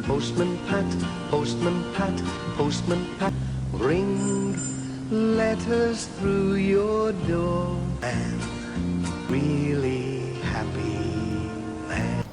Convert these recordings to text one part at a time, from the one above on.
Postman Pat, Postman Pat, Postman Pat, bring letters through your door. And really happy man.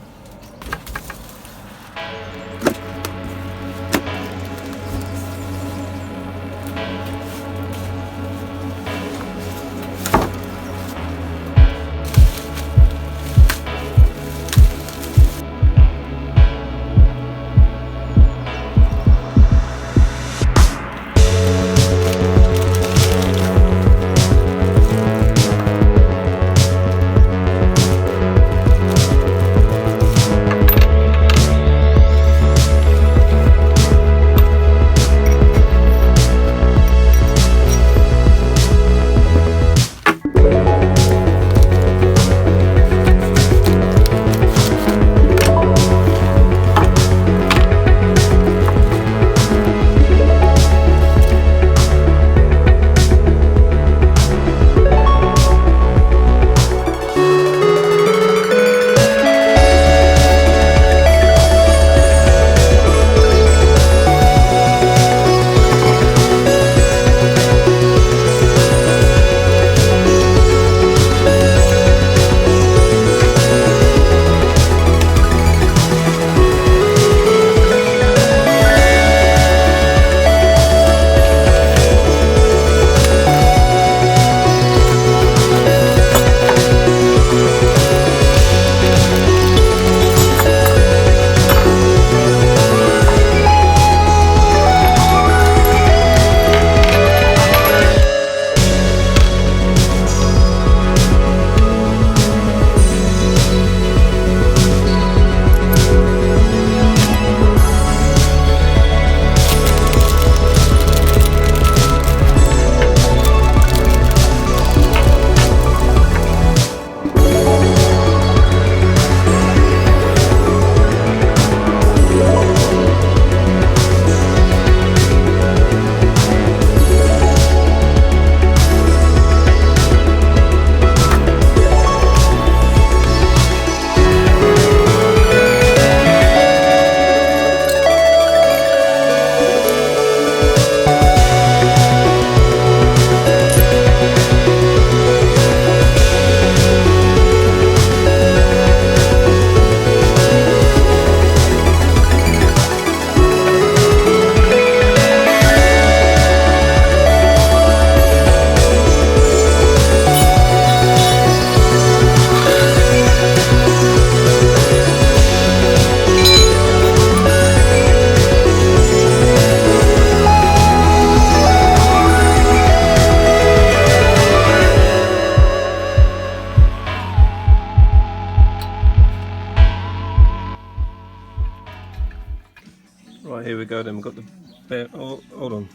Right, here we go then, we've got the bear, oh, hold on,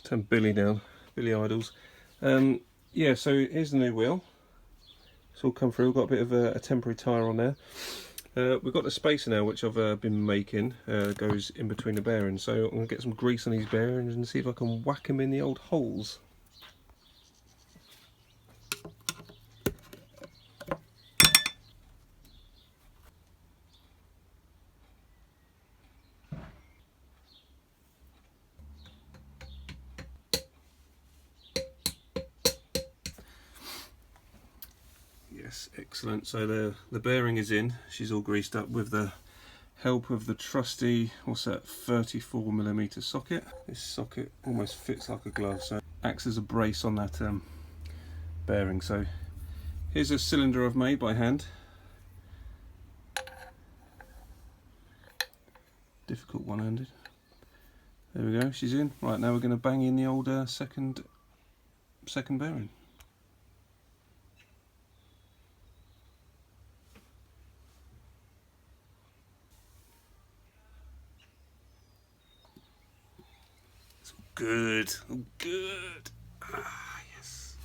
turn Billy down, Billy Idols. Yeah, so here's the new wheel, it's all come through, we've got a bit of a temporary tyre on there. We've got the spacer now, which I've been making, goes in between the bearings, so I'm going to get some grease on these bearings and see if I can whack them in the old holes. Yes, excellent. So the bearing is in, she's all greased up with the help of the trusty, what's that, 34mm socket. This socket almost fits like a glove, so it acts as a brace on that bearing. So here's a cylinder I've made by hand. Difficult one-handed. There we go, she's in. Right, now we're going to bang in the old second bearing. Good, oh, good. Ah, yes.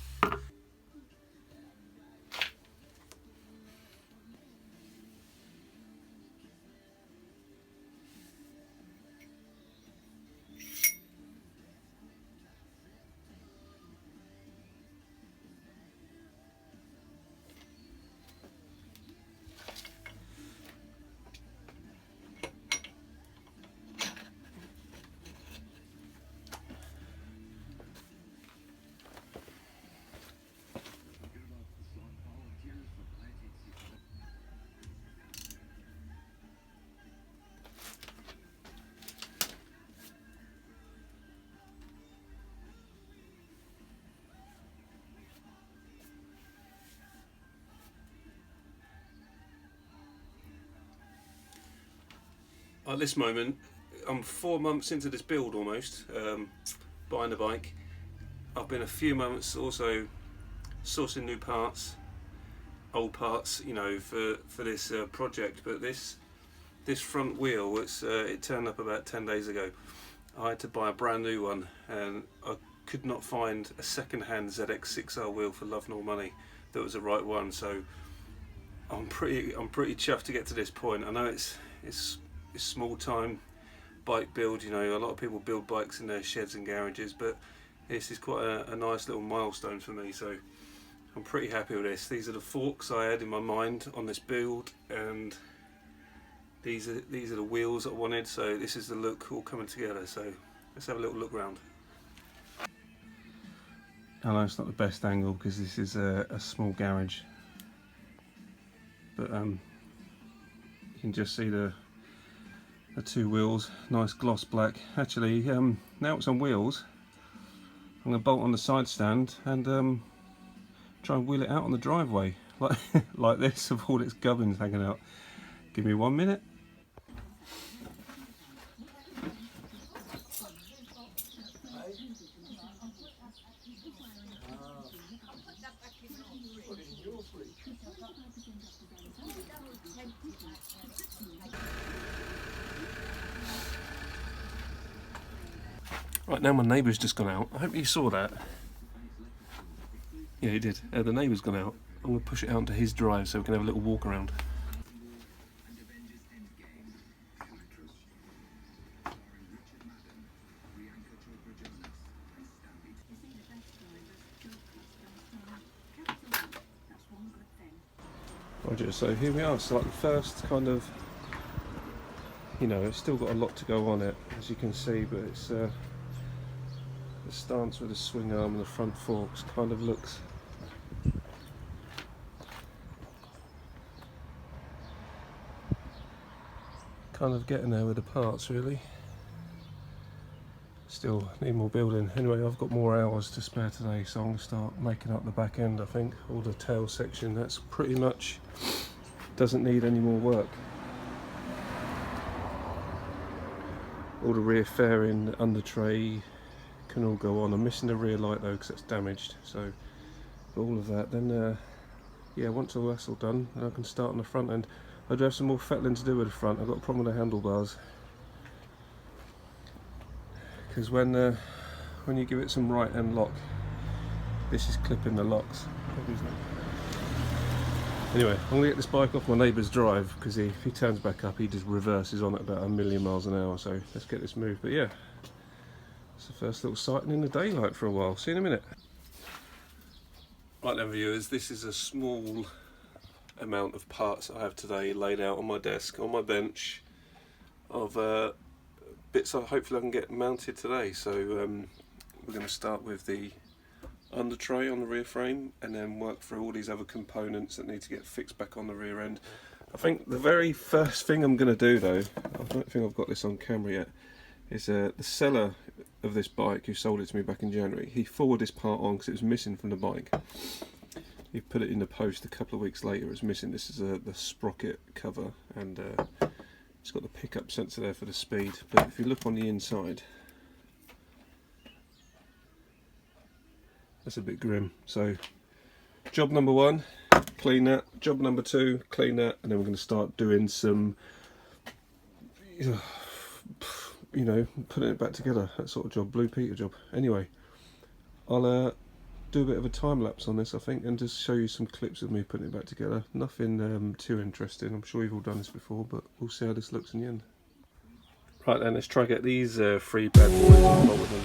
At this moment, I'm 4 months into this build almost, buying the bike. I've been a few months also sourcing new parts, old parts, you know, for this project. But this front wheel, it turned up about 10 days ago. I had to buy a brand new one, and I could not find a second-hand ZX9R wheel for love nor money that was the right one. So I'm pretty chuffed to get to this point. I know it's small time bike build, you know, a lot of people build bikes in their sheds and garages, but this is quite a nice little milestone for me, so I'm pretty happy with this. These are the forks I had in my mind on this build, and these are the wheels that I wanted, so this is the look all coming together. So let's have a little look round. I know it's not the best angle because this is a small garage, but you can just see the two wheels, nice gloss black. Actually, now it's on wheels, I'm going to bolt on the side stand and try and wheel it out on the driveway like this, with all its gubbins hanging out. Give me 1 minute. Right, now my neighbour's just gone out. I hope you saw that. Yeah, he did. The neighbour's gone out. I'm going to push it out onto his drive so we can have a little walk around. Roger, so here we are. It's like the first kind of, you know, it's still got a lot to go on it, as you can see, but it's the stance with the swing arm and the front forks kind of looks getting there with the parts, really. Still need more building. Anyway, I've got more hours to spare today, so I'm going to start making up the back end. I think all the tail section, that's pretty much doesn't need any more work. All the rear fairing, under tray can all go on. I'm missing the rear light though because it's damaged, so all of that. Then yeah, once all that's all done, then I can start on the front end. I do have some more fettling to do with the front. I've got a problem with the handlebars, because when you give it some right hand lock, this is clipping the locks. Anyway, I'm going to get this bike off my neighbour's drive, because if he turns back up, he just reverses on at about 1,000,000 miles an hour, so let's get this moved. But yeah, it's the first little sighting in the daylight for a while. See you in a minute. Right then, viewers, this is a small amount of parts I have today laid out on my desk, on my bench, of bits that hopefully I can get mounted today. So we're going to start with the under tray on the rear frame, and then work through all these other components that need to get fixed back on the rear end. I think the very first thing I'm going to do, though, I don't think I've got this on camera yet, is the seller of this bike, who sold it to me back in January, he forwarded this part on because it was missing from the bike. He put it in the post a couple of weeks later. It was missing. This is the sprocket cover, and it's got the pickup sensor there for the speed. But if you look on the inside, that's a bit grim. So job number 1, clean that. Job number 2, clean that, and then we're going to start doing some, you know, putting it back together, that sort of job, Blue Peter job. Anyway, I'll do a bit of a time lapse on this, I think, and just show you some clips of me putting it back together. Nothing too interesting. I'm sure you've all done this before, but we'll see how this looks in the end. Right then, let's try and get these 3 bad boys and roll with them.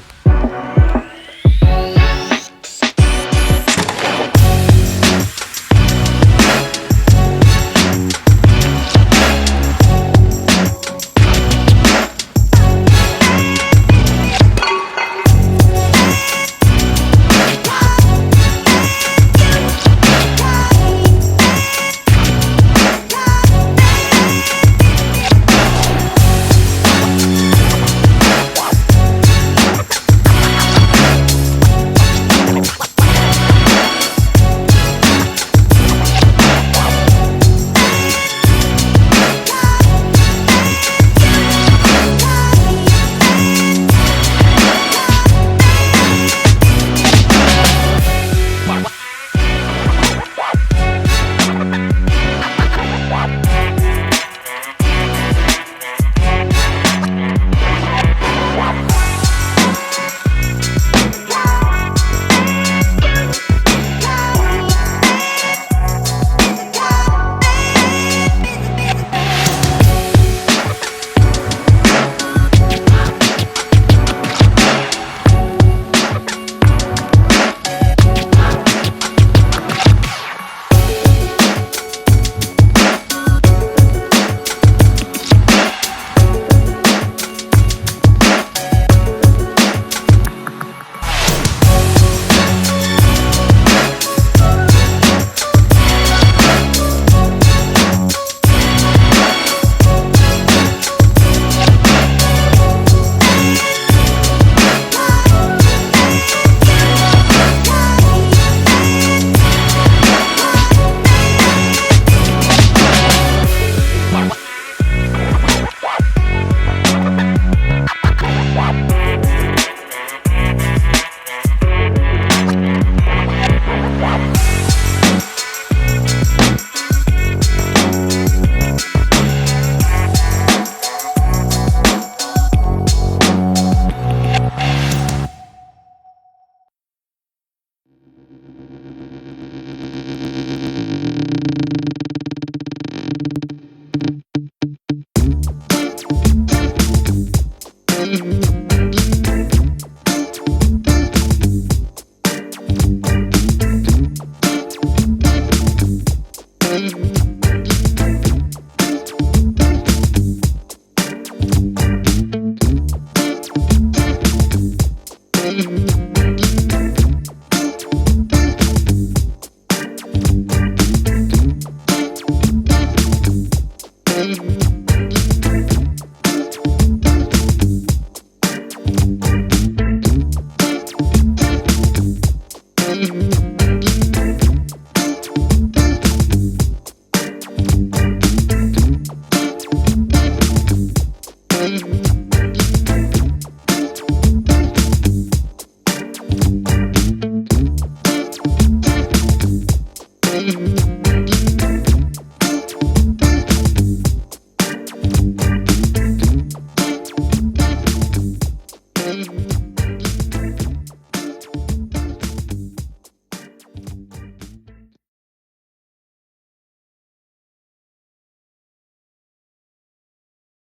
Bye.